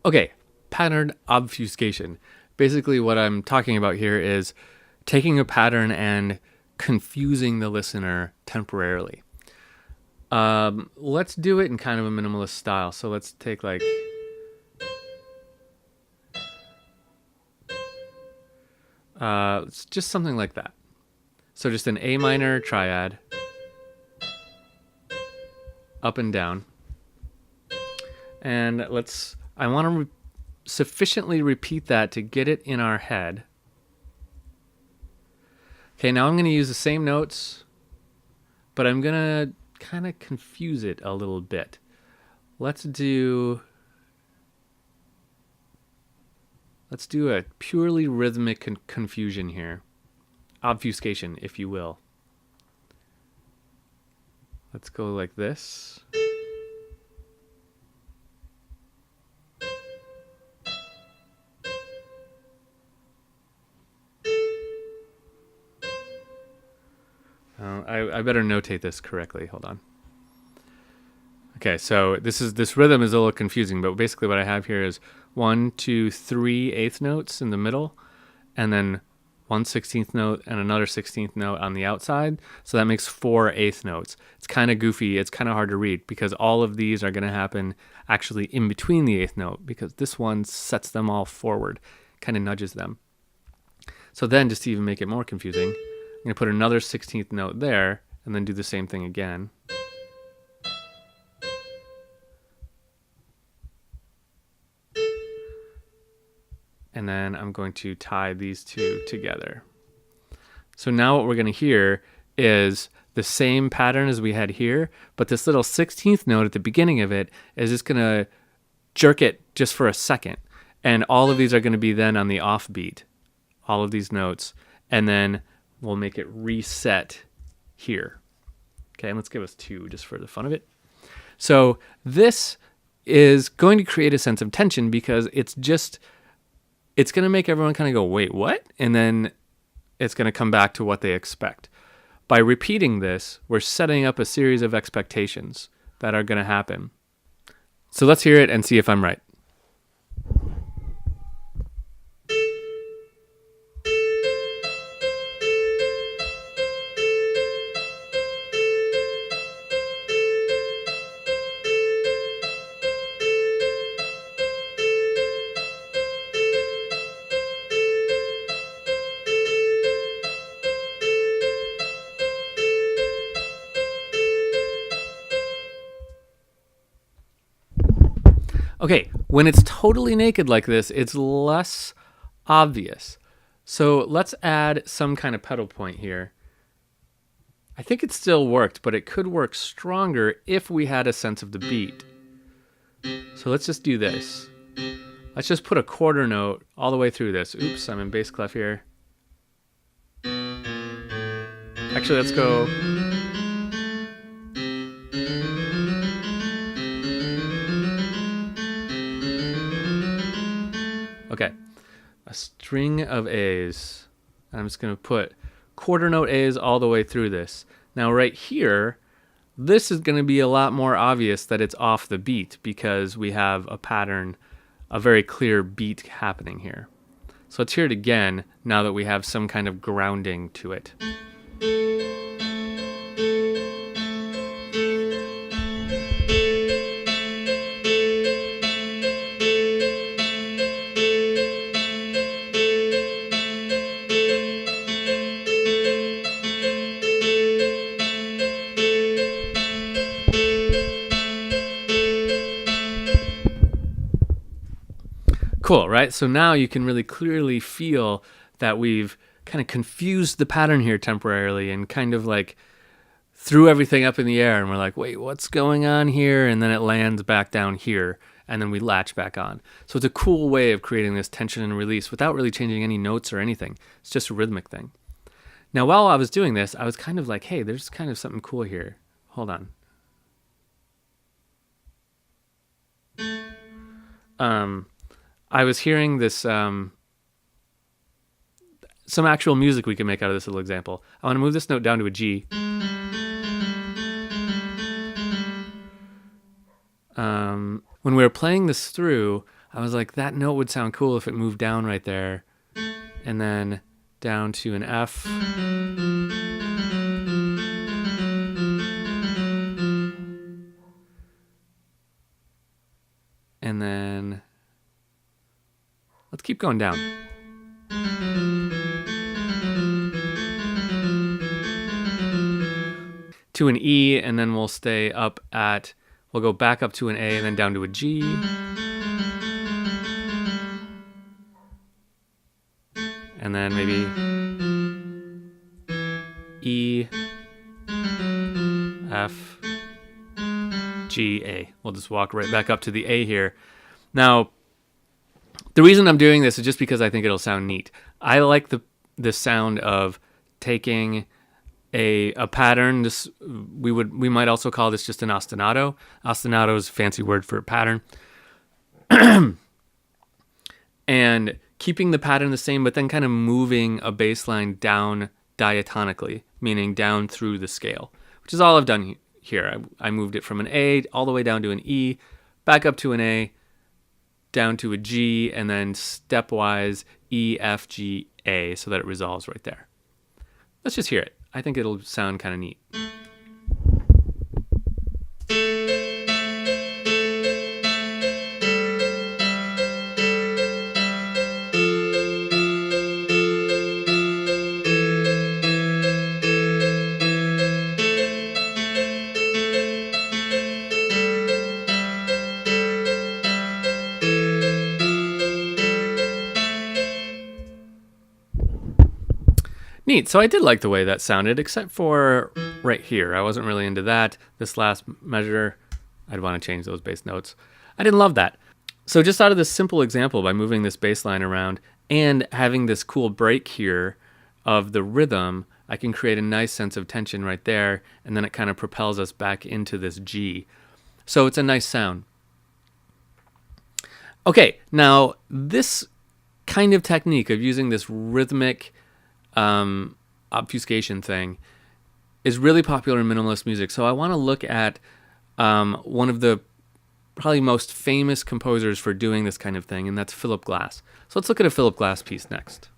Okay, pattern obfuscation. Basically, what I'm talking about here is taking a pattern and confusing the listener temporarily. Let's do it in kind of a minimalist style. So let's take like it's just something like that. So just an A minor triad, up and down, and I want to sufficiently repeat that to get it in our head. Okay, now I'm going to use the same notes, but I'm going to kind of confuse it a little bit. Let's do a purely rhythmic confusion here. Obfuscation, if you will. Let's go like this. I better notate this correctly. Hold on. Okay, so this rhythm is a little confusing, but basically what I have here is 1, 2, 3 eighth notes in the middle, and then 1/16th note and another 16th note on the outside. So that makes 4 eighth notes. It's kind of goofy. It's kind of hard to read because all of these are going to happen actually in between the eighth note because this one sets them all forward, kind of nudges them. So then, just to even make it more confusing, I'm going to put another 16th note there and then do the same thing again. And then I'm going to tie these two together. So now what we're going to hear is the same pattern as we had here, but this little 16th note at the beginning of it is just going to jerk it just for a second. And all of these are going to be then on the offbeat, all of these notes, and then we'll make it reset here. Okay, and let's give us 2 just for the fun of it. So this is going to create a sense of tension because it's going to make everyone kind of go, wait, what? And then it's going to come back to what they expect. By repeating this, we're setting up a series of expectations that are going to happen. So let's hear it and see if I'm right. Okay, when it's totally naked like this, it's less obvious. So let's add some kind of pedal point here. I think it still worked, but it could work stronger if we had a sense of the beat. So let's just do this. Let's just put a quarter note all the way through this. Oops, I'm in bass clef here. Actually, let's go. Okay, a string of A's. I'm just going to put quarter note A's all the way through this. Now right here, this is going to be a lot more obvious that it's off the beat because we have a pattern, a very clear beat happening here. So let's hear it again now that we have some kind of grounding to it. Cool, right? So now you can really clearly feel that we've kind of confused the pattern here temporarily and kind of like threw everything up in the air and we're like, wait, what's going on here? And then it lands back down here and then we latch back on. So it's a cool way of creating this tension and release without really changing any notes or anything. It's just a rhythmic thing. Now, while I was doing this, I was kind of like, hey, there's kind of something cool here. Hold on. I was hearing this, some actual music we can make out of this little example. I want to move this note down to a G. When we were playing this through, I was like, that note would sound cool if it moved down right there. And then down to an F. And then let's keep going down. To an E, and then we'll stay up at, we'll go back up to an A and then down to a G. And then maybe E, F, G, A. We'll just walk right back up to the A here. Now, the reason I'm doing this is just because I think it'll sound neat. I like the sound of taking a pattern. This we might also call this just an ostinato. Ostinato is a fancy word for a pattern. And keeping the pattern the same, but then kind of moving a bass line down diatonically, meaning down through the scale, which is all I've done here. I moved it from an A all the way down to an E, back up to an A, down to a G, and then stepwise E, F, G, A, so that it resolves right there. Let's just hear it. I think it'll sound kind of neat. Neat. So I did like the way that sounded, except for right here. I wasn't really into that. This last measure, I'd want to change those bass notes. I didn't love that. So just out of this simple example, by moving this bass line around and having this cool break here of the rhythm, I can create a nice sense of tension right there, and then it kind of propels us back into this G. So it's a nice sound. Okay, now this kind of technique of using this rhythmic obfuscation thing is really popular in minimalist music. So I want to look at one of the probably most famous composers for doing this kind of thing, and that's Philip Glass. So let's look at a Philip Glass piece next.